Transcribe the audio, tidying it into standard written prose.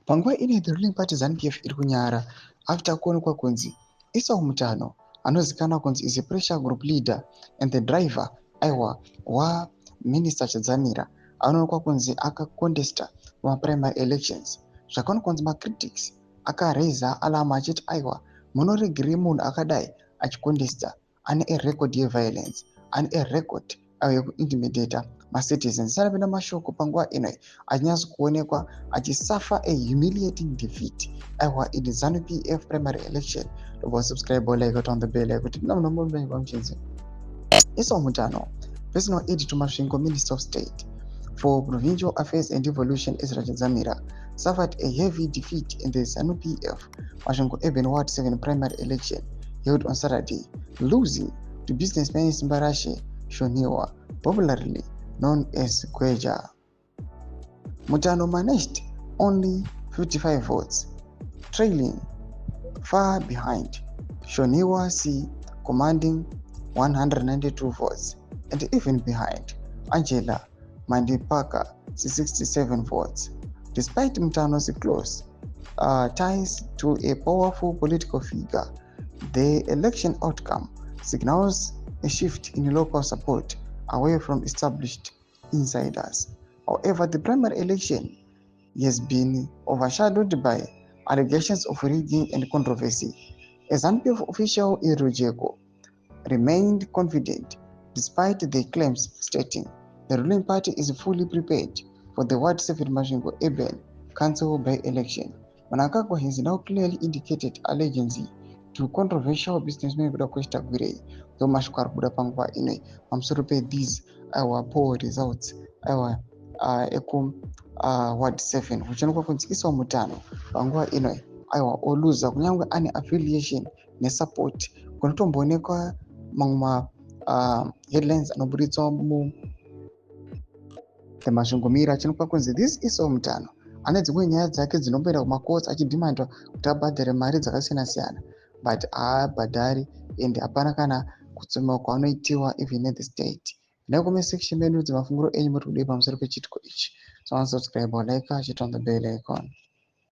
Panguva ine the ruling party ZANU-PF iri kunyara after kuonekwa kunzi Esau Mutano anozikanwa kunzi is a pressure group leader and the driver wa minister Chadzamira anoonekwa kunzi akakontesta primary elections. Zvakaonekwa kunzi macritics akareza alama achiti munoregerei munhu akadai achikontesta ane a record yeviolence, ane a record yekuintimidata macitizens. Sanapinda mashoko panguva ino achinyaso kuonekwa achisuffer a humiliating defeat in the ZANU-PF primary election. Subscribe or like on the bell kuti ndinomunombo pamuchinzi. Esau Mutano, personal aide to Masvingo, Minister of State for Provincial Affairs and Devolution, Ezra Chadzamira, suffered a heavy defeat in the ZANU-PF Masvingo Urban Ward 7 primary election held on Saturday, losing to businessman Simbarashe Shoniwa, popularly known as Gweja. Mutano managed only 55 votes, trailing far behind Shoniwa C, commanding 192 votes, and even behind Angela Mandipaka 67 votes. Despite Mutano's close ties to a powerful political figure, the election outcome signals a shift in local support away from established insiders. However, the primary election has been overshadowed by allegations of rigging and controversy. A ZANU-PF official Irujeko remained confident despite the claims, stating the ruling party is fully prepared for the Ward 7 Masvingo Urban Council by-election. Mnangagwa has now clearly indicated allegiance to controversial businessman Kuda Gwirei, though mashoko arikubuda panguva ino pamusoro these poll results eku Ward 7 kuchionekwa kunzi Esau Mutano panguva ino oluza kunyangwe ane affiliation nesupport kunotomboonekwa mamwe headlines anoburitswa Masvingo achinokwa kunzi this Esau Mutano ane dzimwe nyaya dzake dzinomboenda kumacourts achidhimandwa kuti abhadhare mari dzakasiyana-siyana, but haabhadhari and hapana kana kutsuma kwaanoitiwa even at the state. Ndakome section menu dzemafunguro enyu muri kudei pamusoro pechitiko ichi. So subscribe or like, hit on the bell icon.